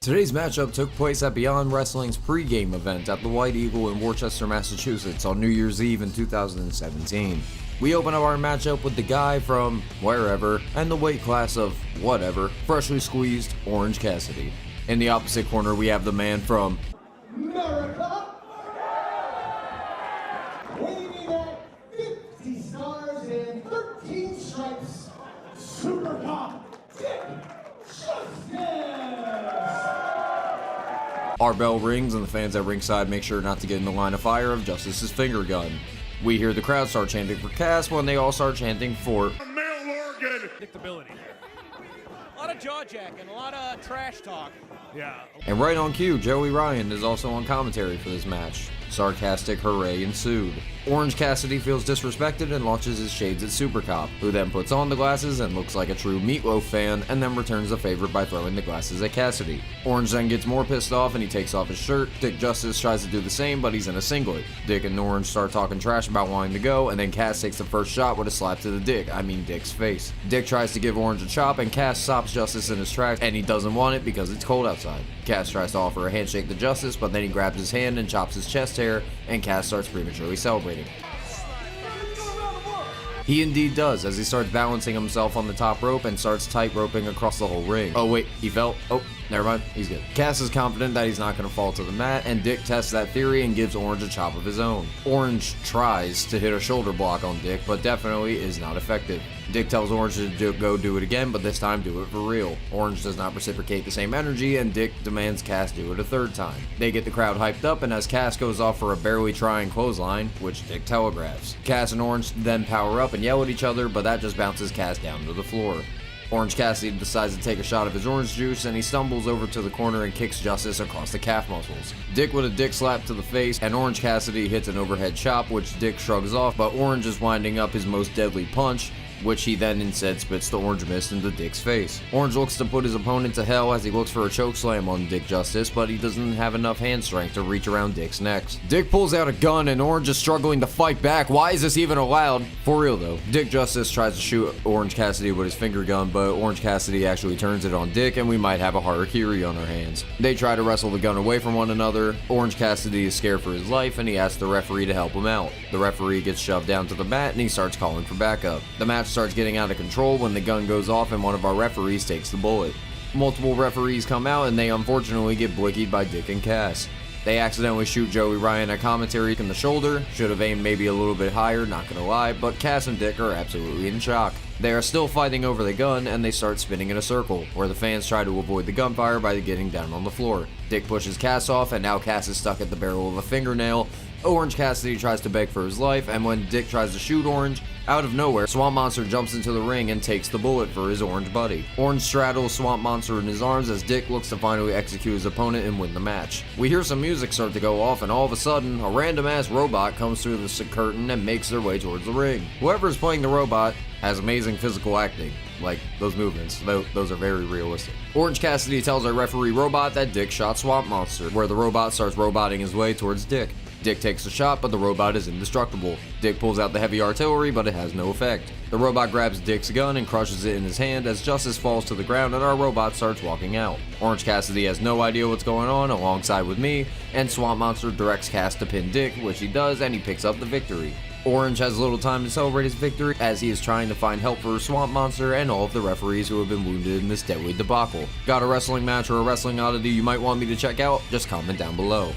Today's matchup took place at Beyond Wrestling's pre-game event at the White Eagle in Worcester, Massachusetts on New Year's Eve in 2017. We open up our matchup with the guy from wherever and the weight class of whatever, freshly squeezed Orange Cassidy. In the opposite corner we have the man from America, waving at 50 stars and 13 stripes, Super Pop Dick Justice! Our bell rings and the fans at ringside make sure not to get in the line of fire of Justice's finger gun. We hear the crowd start chanting for Cass when they all start chanting for male organ Predictability. A lot of jaw jacking, a lot of trash talk. Yeah. And right on cue, Joey Ryan is also on commentary for this match. Sarcastic hooray ensued. Orange Cassidy feels disrespected and launches his shades at Super Cop, who then puts on the glasses and looks like a true Meatloaf fan and then returns the favor by throwing the glasses at Cassidy. Orange then gets more pissed off and he takes off his shirt. Dick Justice tries to do the same, but he's in a singlet. Dick and Orange start talking trash about wanting to go, and then Cass takes the first shot with a slap to the Dick's face. Dick tries to give Orange a chop and Cass stops Justice in his tracks, and he doesn't want it because it's cold outside. Cass tries to offer a handshake to Justice, but then he grabs his hand and chops his chest hair, and Cass starts prematurely celebrating. He indeed does, as he starts balancing himself on the top rope and starts tight roping across the whole ring. Oh wait, he fell. Oh, never mind, he's good. Cass is confident that he's not going to fall to the mat, and Dick tests that theory and gives Orange a chop of his own. Orange tries to hit a shoulder block on Dick, but definitely is not effective. Dick tells Orange to go do it again, but this time do it for real. Orange does not reciprocate the same energy, and Dick demands Cass do it a third time. They get the crowd hyped up, and as Cass goes off for a barely trying clothesline, which Dick telegraphs. Cass and Orange then power up and yell at each other, but that just bounces Cass down to the floor. Orange Cassidy decides to take a shot of his orange juice, and he stumbles over to the corner and kicks Justice across the calf muscles. Dick with a dick slap to the face, and Orange Cassidy hits an overhead chop, which Dick shrugs off, but Orange is winding up his most deadly punch, which he then instead spits the orange mist into Dick's face. Orange looks to put his opponent to hell as he looks for a chokeslam on Dick Justice, but he doesn't have enough hand strength to reach around Dick's neck. Dick pulls out a gun and Orange is struggling to fight back. Why is this even allowed? For real though. Dick Justice tries to shoot Orange Cassidy with his finger gun, but Orange Cassidy actually turns it on Dick, and we might have a harakiri on our hands. They try to wrestle the gun away from one another. Orange Cassidy is scared for his life and he asks the referee to help him out. The referee gets shoved down to the mat and he starts calling for backup. The match starts getting out of control when the gun goes off and one of our referees takes the bullet. Multiple referees come out and they unfortunately get blickied by Dick and Cass. They accidentally shoot Joey Ryan at commentary in the shoulder. Should have aimed maybe a little bit higher, not gonna lie, but Cass and Dick are absolutely in shock. They are still fighting over the gun and they start spinning in a circle, where the fans try to avoid the gunfire by getting down on the floor. Dick pushes Cass off and now Cass is stuck at the barrel of a fingernail. Orange Cassidy tries to beg for his life, and when Dick tries to shoot Orange, out of nowhere, Swamp Monster jumps into the ring and takes the bullet for his orange buddy. Orange straddles Swamp Monster in his arms as Dick looks to finally execute his opponent and win the match. We hear some music start to go off, and all of a sudden, a random-ass robot comes through the curtain and makes their way towards the ring. Whoever is playing the robot has amazing physical acting. Like, those movements, those are very realistic. Orange Cassidy tells our referee robot that Dick shot Swamp Monster, where the robot starts roboting his way towards Dick. Dick takes the shot, but the robot is indestructible. Dick pulls out the heavy artillery, but it has no effect. The robot grabs Dick's gun and crushes it in his hand as Justice falls to the ground and our robot starts walking out. Orange Cassidy has no idea what's going on alongside with me, and Swamp Monster directs Cass to pin Dick, which he does, and he picks up the victory. Orange has little time to celebrate his victory as he is trying to find help for Swamp Monster and all of the referees who have been wounded in this deadly debacle. Got a wrestling match or a wrestling oddity you might want me to check out? Just comment down below.